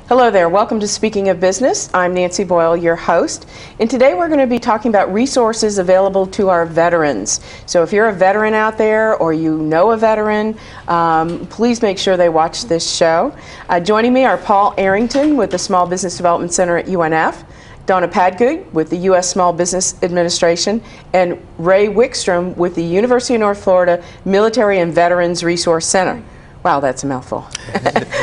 Hello there, welcome to Speaking of Business. I'm Nancy Boyle, your host, and today we're going to be talking about resources available to our veterans. So if you're a veteran out there or you know a veteran, please make sure they watch this show. Joining me are Paul Arrington with the Small Business Development Center at UNF, Donna Padgug with the U.S. Small Business Administration, and Ray Wikstrom with the University of North Florida Military and Veterans Resource Center. Wow, that's a mouthful.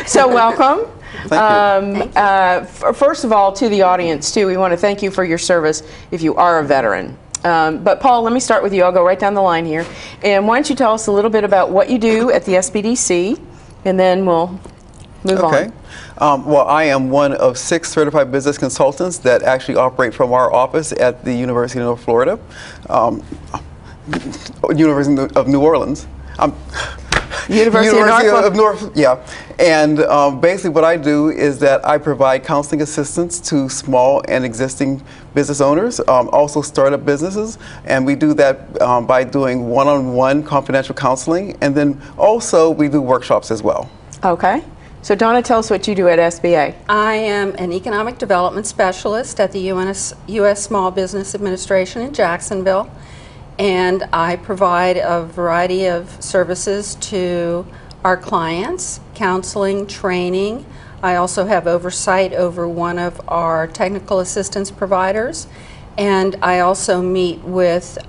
So welcome. Thank you. First of all, to the audience, too, we want to thank you for your service if you are a veteran. But Paul, let me start with you. I'll go right down the line here. And why don't you tell us a little bit about what you do at the SBDC, and then we'll move on. Well, I am one of 6 certified business consultants that actually operate from our office at the University of North Florida, University of New Orleans. University of North, yeah. And basically what I do is that I provide counseling assistance to small and existing business owners, also startup businesses, and we do that by doing one-on-one confidential counseling, and then also we do workshops as well. Okay. So Donna, tell us what you do at SBA. I am an economic development specialist at the U.S. Small Business Administration in Jacksonville, and I provide a variety of services to our clients, counseling, training. I also have oversight over one of our technical assistance providers, and I also meet with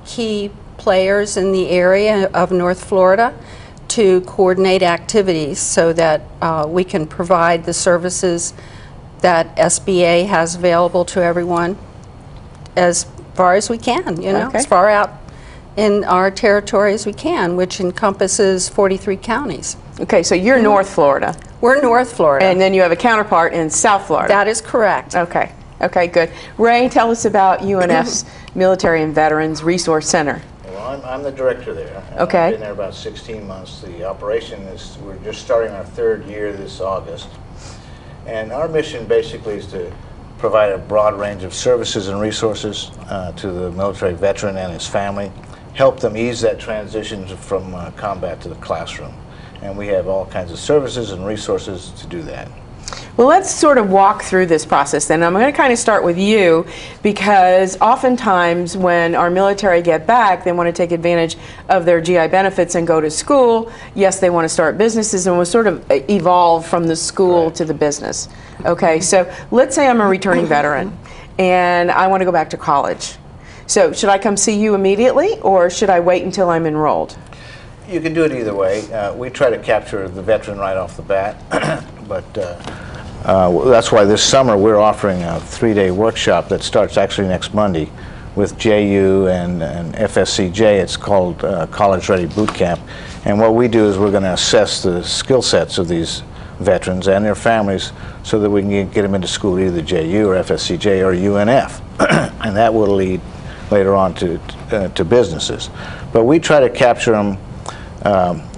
key players in the area of North Florida to coordinate activities so that we can provide the services that SBA has available to everyone as far as we can, you know, Okay. as far out in our territory as we can, which encompasses 43 counties. Okay, so you're North Florida. We're North Florida. And then you have a counterpart in South Florida. That is correct. Okay. Okay, good. Ray, tell us about UNF's Military and Veterans Resource Center. Well, I'm the director there. Okay. I've been there about 16 months. The operation is, we're just starting our 3rd year this August. And our mission basically is to provide a broad range of services and resources to the military veteran and his family, help them ease that transition from combat to the classroom. And we have all kinds of services and resources to do that. Well, let's sort of walk through this process then. I'm going to kind of start with you because oftentimes when our military get back, they want to take advantage of their GI benefits and go to school. Yes, they want to start businesses, and we'll sort of evolve from the school to the business. Okay, so let's say I'm a returning veteran and I want to go back to college. So should I come see you immediately, or should I wait until I'm enrolled? You can do it either way. We try to capture the veteran right off the bat, but that's why this summer we're offering a 3-day workshop that starts actually next Monday with JU and FSCJ. It's called College Ready Boot Camp. And what we do is we're going to assess the skill sets of these veterans and their families so that we can get them into school, either JU or FSCJ or UNF. And that will lead later on to businesses. But we try to capture them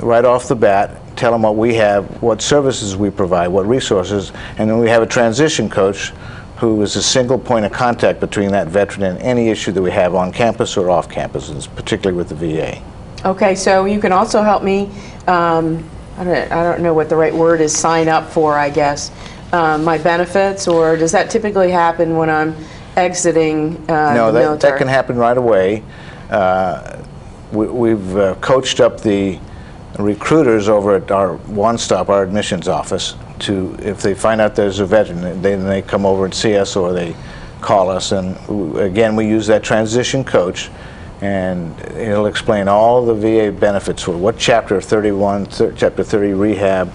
right off the bat, tell them what we have, what services we provide, what resources, and then we have a transition coach who is a single point of contact between that veteran and any issue that we have on campus or off campus, particularly with the VA. Okay, so you can also help me, I don't know what the right word is, sign up for, I guess, my benefits, or does that typically happen when I'm exiting the military? No, that can happen right away. We've coached up the recruiters over at our one-stop, our admissions office, to, if they find out there's a veteran, then they come over and see us, or they call us, and again we use that transition coach, and he'll explain all the VA benefits for what Chapter 31, Chapter 30 rehab,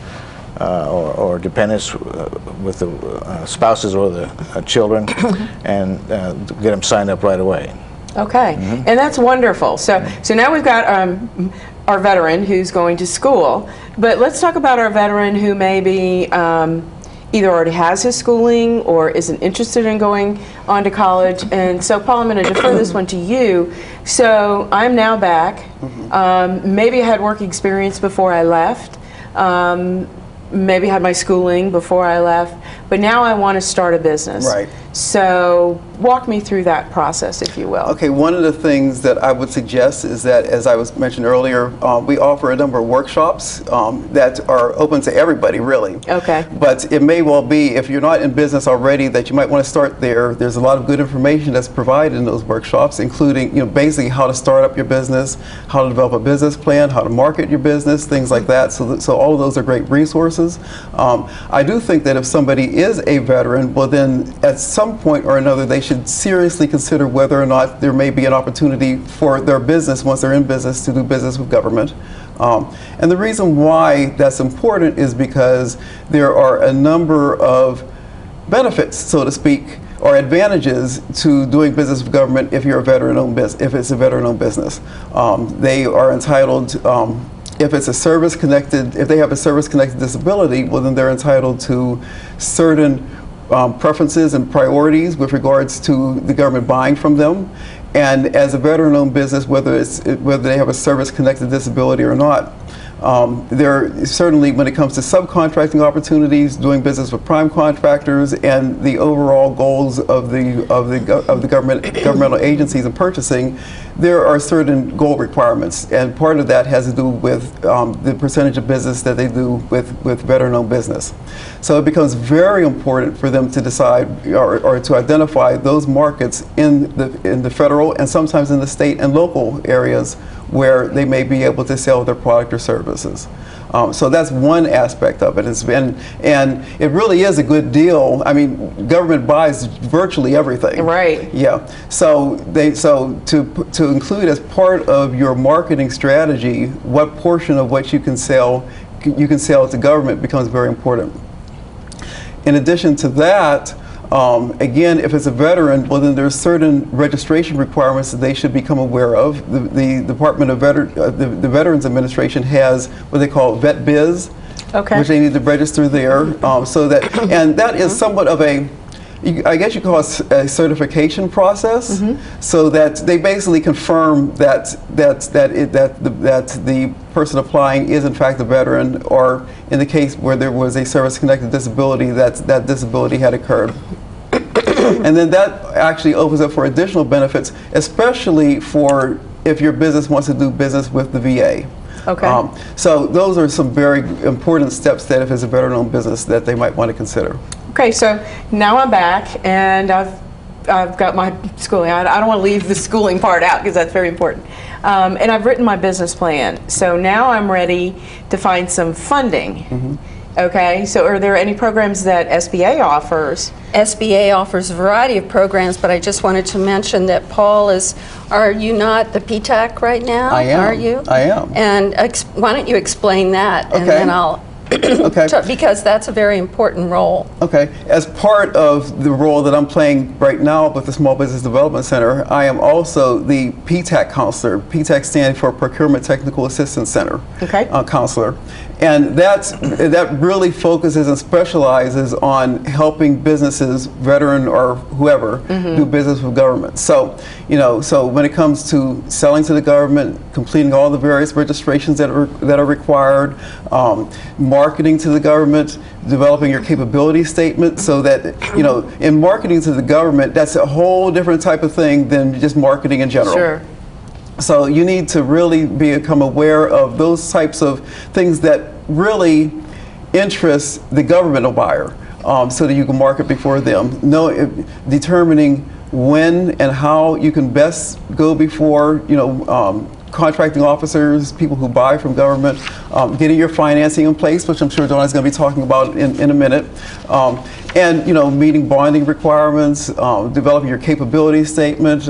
or dependents with the spouses or the children, and get them signed up right away. Okay, and that's wonderful. So now we've got our veteran who's going to school, but let's talk about our veteran who maybe either already has his schooling or isn't interested in going on to college. And so, Paul, I'm going to defer this one to you. So I'm now back. Maybe I had work experience before I left. Maybe had my schooling before I left, but now I want to start a business. Right. So walk me through that process, if you will. Okay, one of the things that I would suggest is that, as I was mentioned earlier, we offer a number of workshops that are open to everybody, really. Okay. But it may well be, if you're not in business already, that you might want to start there. There's a lot of good information that's provided in those workshops, including, basically how to start up your business, how to develop a business plan, how to market your business, things like that. So all of those are great resources. I do think that if somebody is a veteran, well then at some point or another they should seriously consider whether or not there may be an opportunity for their business, once they're in business, to do business with government. And the reason why that's important is because there are a number of benefits, so to speak, or advantages to doing business with government if you're a veteran-owned business. If it's a veteran-owned business, they are entitled. If it's a service-connected, if they have a service-connected disability, well then they're entitled to certain preferences and priorities with regards to the government buying from them. And as a veteran-owned business, whether they have a service-connected disability or not, there certainly, when it comes to subcontracting opportunities, doing business with prime contractors, and the overall goals of the governmental agencies and purchasing, there are certain goal requirements, and part of that has to do with the percentage of business that they do with veteran-owned business. So it becomes very important for them to decide or to identify those markets in the federal and sometimes in the state and local areas where they may be able to sell their product or services. So that's one aspect of it. And it really is a good deal. I mean, government buys virtually everything. Right. Yeah. So to include as part of your marketing strategy what portion of what you can sell to government becomes very important. In addition to that, again, if it's a veteran, well then there's certain registration requirements that they should become aware of. The Department of the Veterans Administration has what they call Vet Biz, which they need to register there. And that is somewhat of a, I guess you call it a certification process, so that they basically confirm that the person applying is in fact a veteran, or in the case where there was a service-connected disability, that disability had occurred. And then that actually opens up for additional benefits, especially for if your business wants to do business with the VA. Okay. So those are some very important steps that if it's a veteran-owned business that they might want to consider. Okay, so now I'm back and I've got my schooling. I don't want to leave the schooling part out because that's very important. And I've written my business plan. So now I'm ready to find some funding. Okay, so are there any programs that SBA offers? SBA offers a variety of programs, but I just wanted to mention that Paul is, are you not the PTAC right now? I am. Are you? I am. And why don't you explain that, and then I'll because that's a very important role. Okay. As part of the role that I'm playing right now with the Small Business Development Center, I am also the PTAC counselor. PTAC stands for Procurement Technical Assistance Center counselor. And that really focuses and specializes on helping businesses, veteran or whoever, do business with government. So, so when it comes to selling to the government, completing all the various registrations that are required, marketing to the government, developing your capability statement, so that, in marketing to the government, that's a whole different type of thing than just marketing in general. Sure. So you need to really become aware of those types of things that really interest the governmental buyer, so that you can market before them. Determining when and how you can best go before, contracting officers, people who buy from government, getting your financing in place, which I'm sure Donna's going to be talking about in a minute, and meeting bonding requirements, developing your capability statement,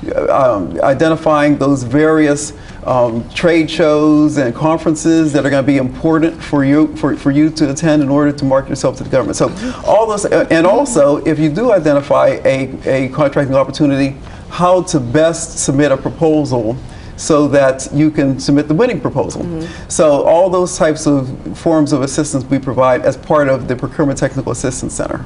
identifying those various trade shows and conferences that are going to be important for you to attend in order to market yourself to the government. So all those, and also if you do identify a contracting opportunity, how to best submit a proposal so that you can submit the winning proposal. So all those types of forms of assistance we provide as part of the Procurement Technical Assistance Center.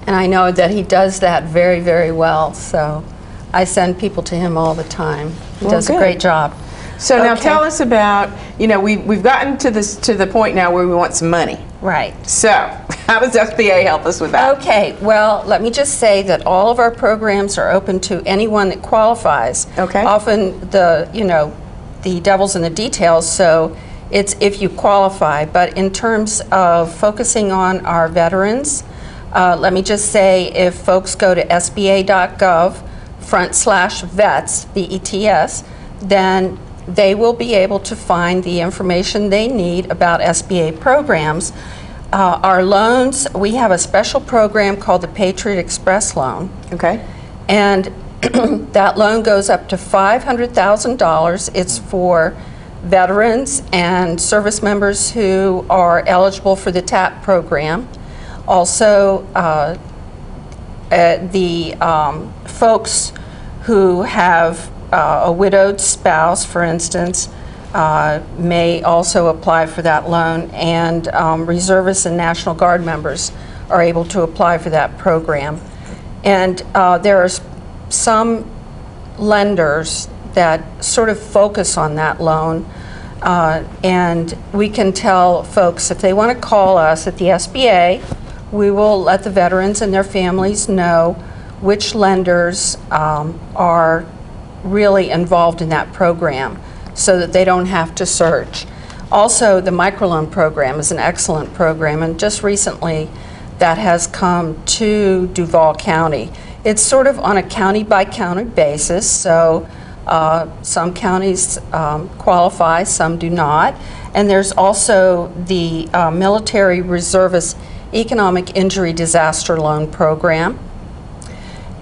And I know that he does that very, very well. So I send people to him all the time. He does a great job. So now tell us about, we've gotten to the point now where we want some money, Right. So, how does SBA help us with that? Okay, well, let me just say that all of our programs are open to anyone that qualifies. Okay. Often the devil's in the details, so it's if you qualify. But in terms of focusing on our veterans, let me just say if folks go to sba.gov/vets, VETS, then they will be able to find the information they need about SBA programs. Our loans, we have a special program called the Patriot Express Loan. Okay. And that loan goes up to $500,000. It's for veterans and service members who are eligible for the TAP program. Also, the folks who have a widowed spouse, for instance, may also apply for that loan, and reservists and National Guard members are able to apply for that program. And there are some lenders that sort of focus on that loan, and we can tell folks if they want to call us at the SBA, we will let the veterans and their families know which lenders are really involved in that program so that they don't have to search. Also, the microloan program is an excellent program, and just recently that has come to Duval County. It's sort of on a county-by-county basis, so some counties qualify, some do not. And there's also the Military Reservist Economic Injury Disaster Loan Program,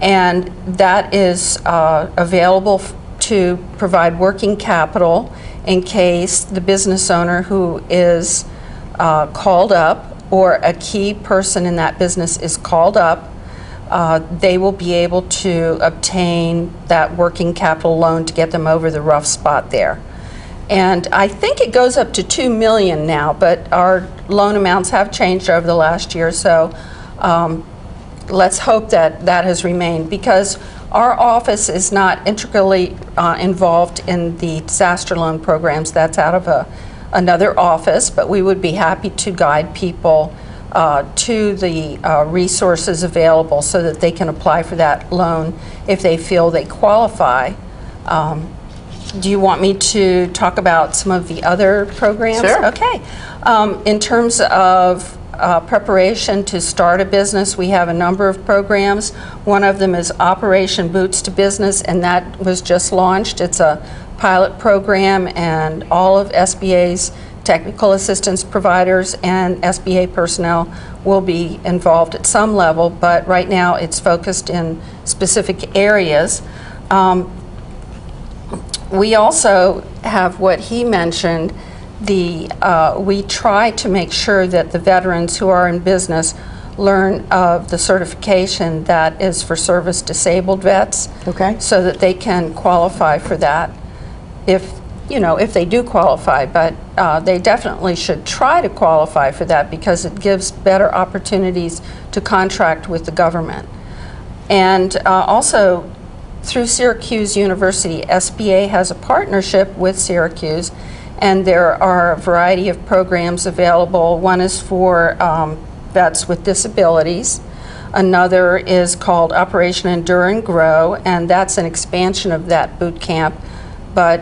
and that is available to provide working capital in case the business owner who is called up or a key person in that business is called up. They will be able to obtain that working capital loan to get them over the rough spot there. And I think it goes up to $2 million now, but our loan amounts have changed over the last year, so let's hope that that has remained, because our office is not intricately involved in the disaster loan programs. That's out of another office, but we would be happy to guide people to the resources available so that they can apply for that loan if they feel they qualify. Do you want me to talk about some of the other programs? Sure. Okay. In terms of preparation to start a business, we have a number of programs. One of them is Operation Boots to Business, and that was just launched. It's a pilot program, and all of SBA's technical assistance providers and SBA personnel will be involved at some level, but right now it's focused in specific areas. We also have what he mentioned, we try to make sure that the veterans who are in business learn of the certification that is for service disabled vets, Okay. so that they can qualify for that if they do qualify, but they definitely should try to qualify for that because it gives better opportunities to contract with the government. And also, through Syracuse University, SBA has a partnership with Syracuse, and there are a variety of programs available. One is for vets with disabilities. Another is called Operation Endure and Grow, and that's an expansion of that boot camp, but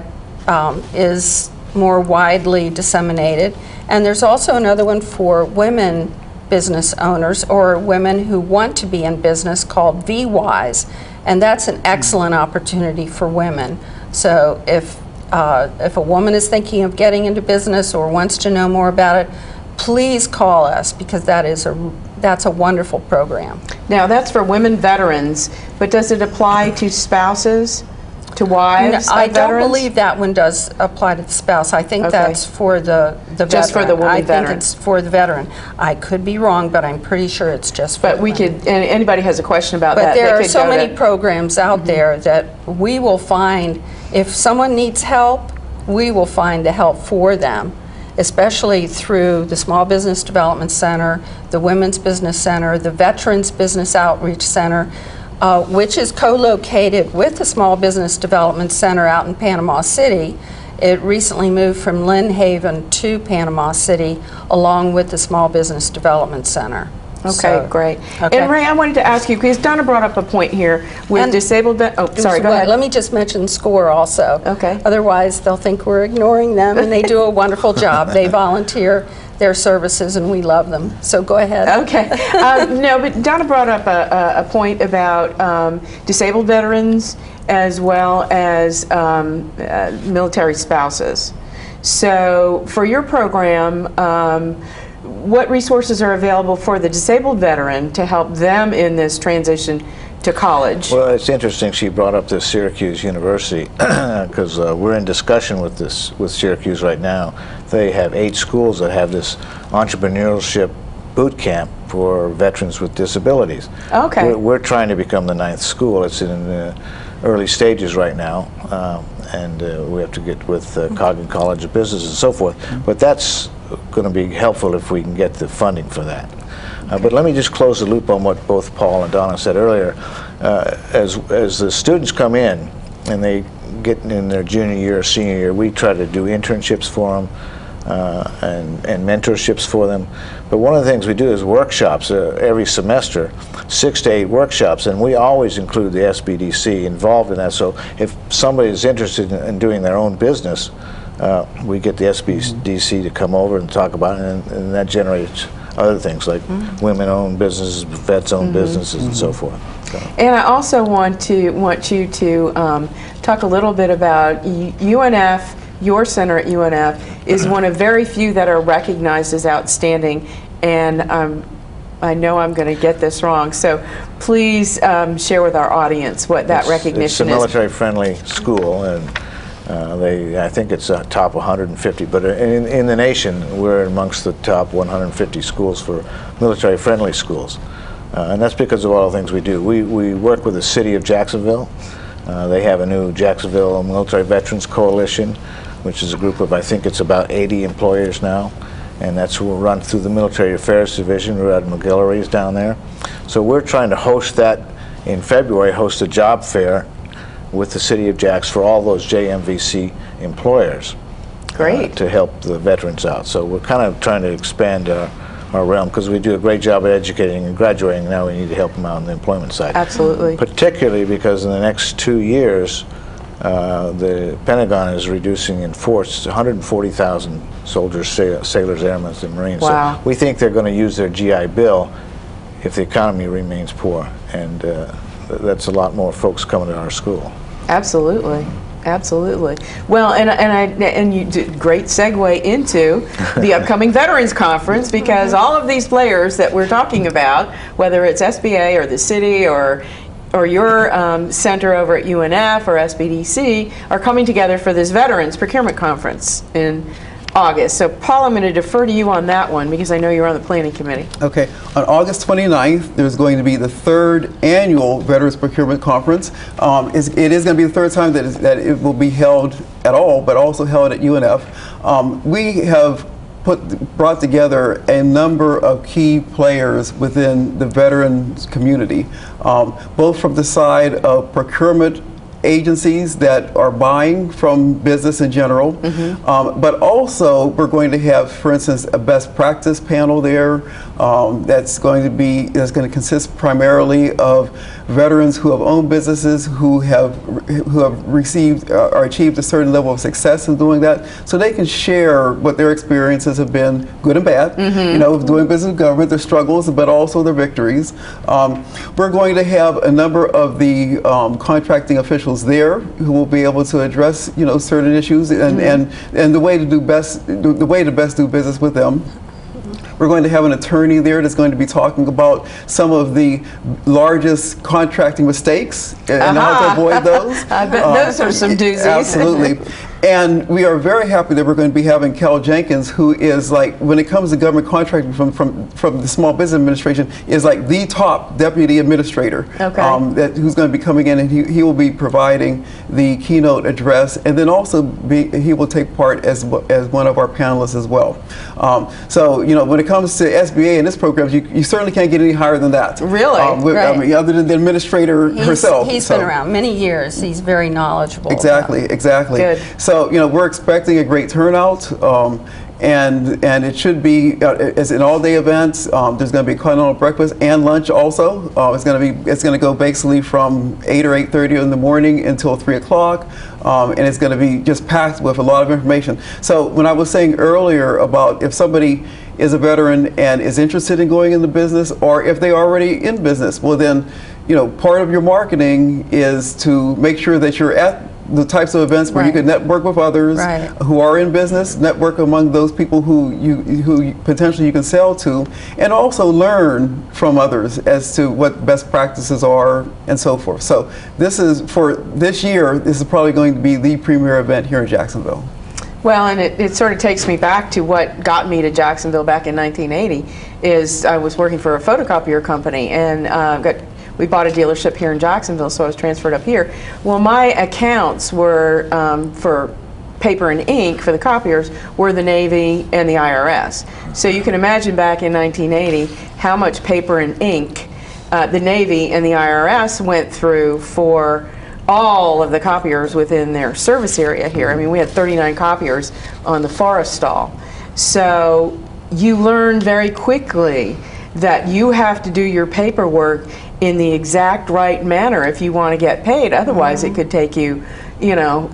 is more widely disseminated. And there's also another one for women business owners or women who want to be in business called VWise, and that's an excellent opportunity for women. So if a woman is thinking of getting into business or wants to know more about it, please call us, because that's a wonderful program. Now, that's for women veterans, but does it apply to spouses, to wives I of don't veterans? believe that one does apply to the spouse. I think Okay. that's for the veteran. Just for the woman I veteran. think it's for the veteran. I could be wrong, but I'm pretty sure it's just for But the we women. could, and anybody has a question about But that, there they are could so go many to- programs out there that we will find, if someone needs help, we will find the help for them, especially through the Small Business Development Center, the Women's Business Center, the Veterans Business Outreach Center, which is co-located with the Small Business Development Center out in Panama City. It recently moved from Lynn Haven to Panama City, along with the Small Business Development Center. Okay, So, great. okay. And Ray, I wanted to ask you, because Donna brought up a point here with disabled, oh, sorry, go ahead. Let me just mention SCORE also. Okay. Otherwise, they'll think we're ignoring them, and they do a wonderful job. They volunteer their services, and we love them. So go ahead. Okay. No, but Donna brought up a point about disabled veterans as well as military spouses. So for your program, what resources are available for the disabled veteran to help them in this transition to college? Well, it's interesting she brought up this Syracuse University because we're in discussion with Syracuse right now. They have 8 schools that have this entrepreneurship boot camp for veterans with disabilities. Okay. We're trying to become the 9th school. It's in the early stages right now, and we have to get with Coggan College of Business and so forth. But that's going to be helpful if we can get the funding for that. But let me just close the loop on what both Paul and Donna said earlier. As the students come in and they get in their junior year or senior year, we try to do internships for them and mentorships for them. But one of the things we do is workshops every semester, 6 to 8 workshops, and we always include the SBDC involved in that. So if somebody is interested in doing their own business, we get the SBDC to come over and talk about it, and that generates other things like women-owned businesses, vets-owned businesses, and so forth. So. And I also want you to talk a little bit about UNF. Your center at UNF is one of very few that are recognized as outstanding, and I know I'm going to get this wrong, so please share with our audience what that recognition is. It's a military-friendly school, and I think it's top 150, but in the nation, we're amongst the top 150 schools for military-friendly schools. And that's because of all the things we do. We work with the city of Jacksonville. They have a new Jacksonville Military Veterans Coalition, which is a group of, I think it's about 80 employers now. And that's run through the Military Affairs Division. Rudd McGillery is down there. So we're trying to host that in February, host a job fair with the city of Jax for all those JMVC employers. Great. To help the veterans out. So we're kind of trying to expand our realm because we do a great job at educating and graduating. Now we need to help them out on the employment side. Absolutely. Particularly because in the next 2 years, the Pentagon is reducing in force 140,000 soldiers, sailors, airmen, and Marines. Wow. So we think they're going to use their GI Bill if the economy remains poor, and that's a lot more folks coming to our school. Absolutely. Absolutely. Well, and you did great segue into the upcoming Veterans Conference, because all of these players that we're talking about, whether it's SBA or the city or your center over at UNF or SBDC, are coming together for this Veterans Procurement Conference in August. So Paul, I'm going to defer to you on that one because I know you're on the planning committee. Okay. On August 29th, there's going to be the 3rd annual Veterans Procurement Conference. It is going to be the 3rd time that it will be held at all, but also held at UNF. We have brought together a number of key players within the veterans community, both from the side of procurement agencies that are buying from business in general, but also we're going to have, for instance, a best practice panel there that's going to consist primarily of veterans who have owned businesses who have received or achieved a certain level of success in doing that, so they can share what their experiences have been, good and bad, you know, doing business with government, their struggles, but also their victories. We're going to have a number of the contracting officials there who will be able to address, you know, certain issues and the way to best do business with them. We're going to have an attorney there that's going to be talking about some of the largest contracting mistakes and how to avoid those. I bet those are some doozies. Absolutely. And we are very happy that we're going to be having Cal Jenkins, who is, like, when it comes to government contracting from the Small Business Administration, is like the top deputy administrator. Okay. Who's going to be coming in, and he will be providing the keynote address, and then also he will take part as one of our panelists as well. So, you know, when it comes to SBA and this program, you certainly can't get any higher than that. Really? Right. I mean, other than the administrator herself. He's been around many years. He's very knowledgeable. Exactly. Exactly. Good. So So, we're expecting a great turnout. And it should be it's an all-day event. There's going to be continental breakfast and lunch also. It's going to go basically from 8 or 8:30 in the morning until 3 o'clock, and it's going to be just packed with a lot of information. So when I was saying earlier about if somebody is a veteran and is interested in going into business, or if they're already in business, well then, part of your marketing is to make sure that you're at the types of events where you can network with others who are in business, network among those people who potentially you can sell to, and also learn from others as to what best practices are and so forth. So this is, for this year, this is probably going to be the premier event here in Jacksonville. Well, and it sort of takes me back to what got me to Jacksonville back in 1980, is I was working for a photocopier company, and we bought a dealership here in Jacksonville, so I was transferred up here. Well, my accounts were, for paper and ink for the copiers, were the Navy and the IRS. So you can imagine back in 1980 how much paper and ink the Navy and the IRS went through for all of the copiers within their service area here. I mean, we had 39 copiers on the Forest Stall. So you learn very quickly that you have to do your paperwork in the exact right manner if you want to get paid. Otherwise, it could take you,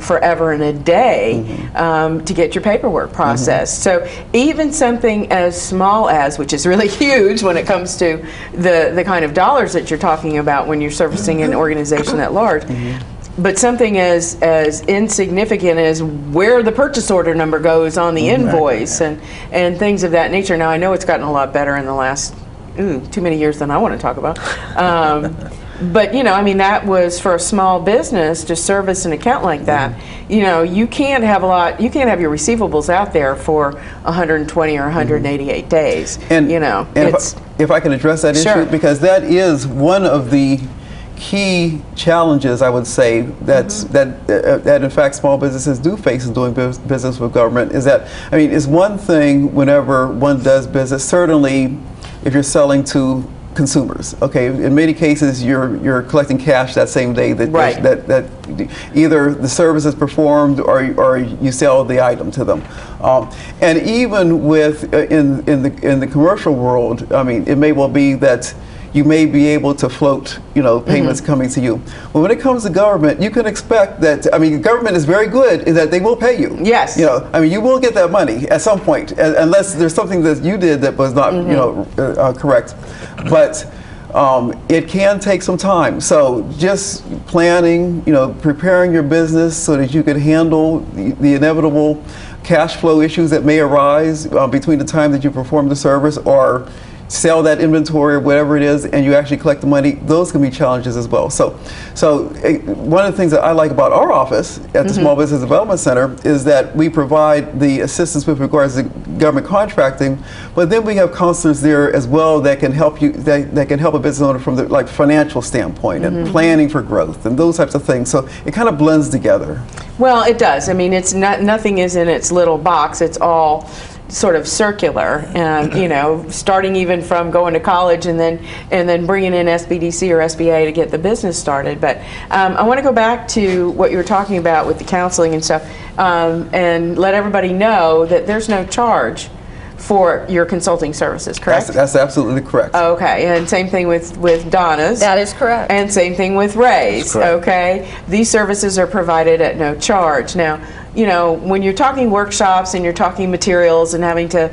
forever and a day to get your paperwork processed. So even something as small as, which is really huge when it comes to the kind of dollars that you're talking about when you're servicing an organization at large, but something as insignificant as where the purchase order number goes on the invoice and things of that nature. Now, I know it's gotten a lot better in the last too many years than I want to talk about. But I mean, that was for a small business to service an account like that. You can't have you can't have your receivables out there for 120 or 188 days. And if I can address that issue, because that is one of the key challenges, I would say, that in fact small businesses do face in doing business with government, is that, I mean, it's one thing whenever one does business, certainly if you're selling to consumers. Okay, in many cases you're collecting cash that same day that that either the service is performed or you sell the item to them. And even with in the commercial world, I mean, it may well be that you may be able to float, payments coming to you. But when it comes to government, you can expect that, I mean, government is very good in that they will pay you. Yes. I mean, you will get that money at some point, unless there's something that you did that was not, correct. But it can take some time. So just planning, preparing your business so that you can handle the inevitable cash flow issues that may arise between the time that you perform the service or sell that inventory or whatever it is, and you actually collect the money. Those can be challenges as well. So one of the things that I like about our office at the Small Business Development Center is that we provide the assistance with regards to government contracting, but then we have counselors there as well that can help you, that can help a business owner from the financial standpoint and planning for growth and those types of things. So it kind of blends together. Well, it does. I mean, it's not, nothing is in its little box. It's all sort of circular, and starting even from going to college and then bringing in SBDC or SBA to get the business started. But I want to go back to what you were talking about with the counseling and stuff, and let everybody know that there's no charge for your consulting services, correct? That's absolutely correct. Okay, and same thing with Donna's. That is correct. And same thing with Ray's, okay? These services are provided at no charge. Now, when you're talking workshops and you're talking materials and having to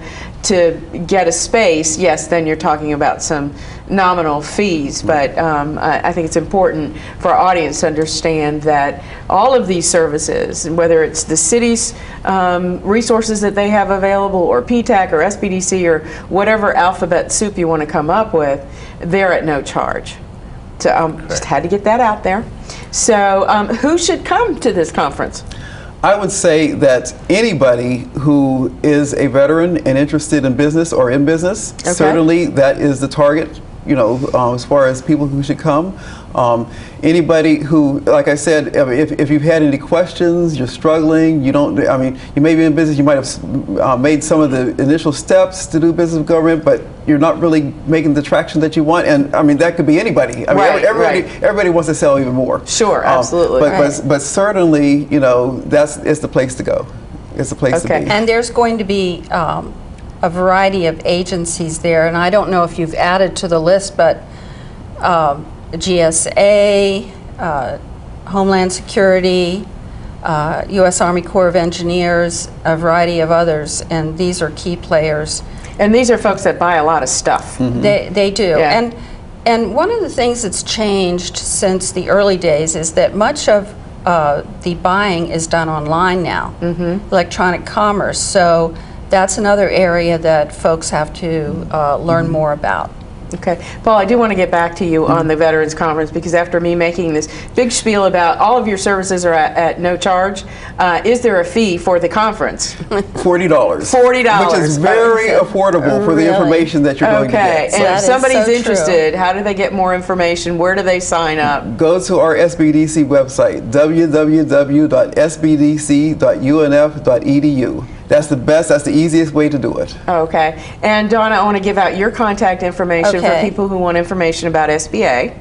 get a space, yes, then you're talking about some nominal fees. But I think it's important for our audience to understand that all of these services, whether it's the city's resources that they have available, or PTAC or SBDC or whatever alphabet soup you want to come up with, they're at no charge. So just had to get that out there. So who should come to this conference? I would say that anybody who is a veteran and interested in business or in business, certainly that is the target you know, as far as people who should come. Anybody who, like I said, if you've had any questions, you're struggling, you don't, I mean, you may be in business, you might have made some of the initial steps to do business with government, but you're not really making the traction that you want. And I mean, that could be anybody. I mean, everybody wants to sell even more. Sure, absolutely. But certainly, you know, it's the place to go. It's the place to be. And there's going to be a variety of agencies there, and I don't know if you've added to the list, but GSA, Homeland Security, U.S. Army Corps of Engineers, a variety of others, and these are key players. And these are folks that buy a lot of stuff. Mm-hmm. They do. Yeah. And one of the things that's changed since the early days is that much of the buying is done online now, electronic commerce. So that's another area that folks have to learn more about. Okay. Paul, I do want to get back to you on the Veterans Conference, because after me making this big spiel about all of your services are at no charge, is there a fee for the conference? $40. $40. Which is very affordable for the information that you're going to get. Okay. And if somebody's interested, how do they get more information? Where do they sign up? Go to our SBDC website, www.sbdc.unf.edu. That's the best, that's the easiest way to do it. Okay. And Donna, I want to give out your contact information for people who want information about SBA.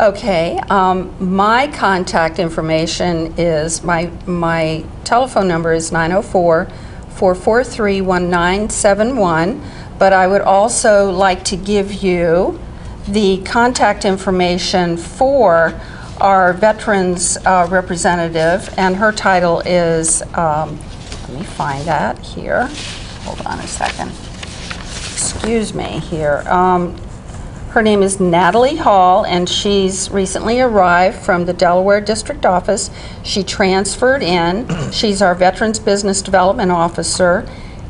Okay. My contact information is, my telephone number is 904-443-1971, but I would also like to give you the contact information for our veterans representative, and her title is let me find that here. Hold on a second. Excuse me here. Her name is Natalie Hall, and she's recently arrived from the Delaware District Office. She transferred in. She's our Veterans Business Development Officer,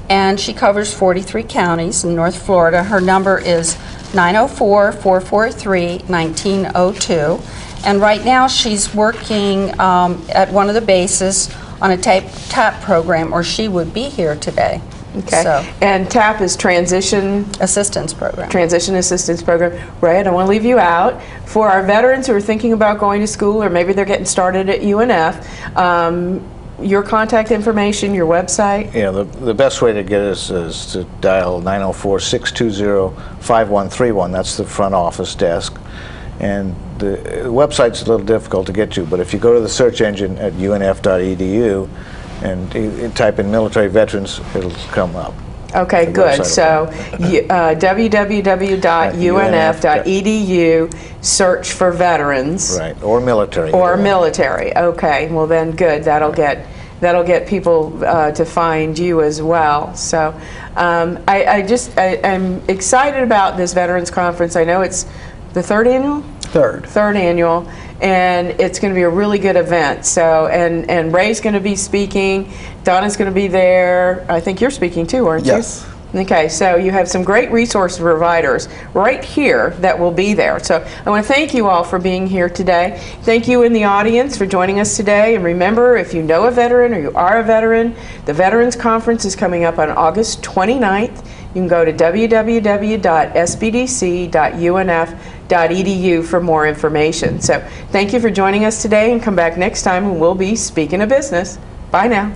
and she covers 43 counties in North Florida. Her number is 904-443-1902. And right now she's working at one of the bases on a TAP program, or she would be here today. Okay. So, and TAP is Transition Assistance Program. Transition Assistance Program. Ray, I don't want to leave you out. For our veterans who are thinking about going to school, or maybe they're getting started at UNF, your contact information, your website? Yeah, the best way to get us is to dial 904-620-5131. That's the front office desk. And the website's a little difficult to get to, but if you go to the search engine at unf.edu and you type in military veterans, it'll come up. Okay, good. So www.unf.edu, search for veterans. Right, or military. Or military. Okay, well then good. That'll get people to find you as well. So I'm excited about this Veterans Conference. I know it's the third annual? Third annual, and it's going to be a really good event. So, and Ray's going to be speaking, Donna's going to be there. I think you're speaking too, aren't you? Yes. Okay, so you have some great resource providers right here that will be there. So I want to thank you all for being here today. Thank you in the audience for joining us today. And remember, if you know a veteran or you are a veteran, the Veterans Conference is coming up on August 29th. You can go to www.sbdc.unf.edu for more information. So thank you for joining us today, and come back next time and we'll be speaking of business. Bye now.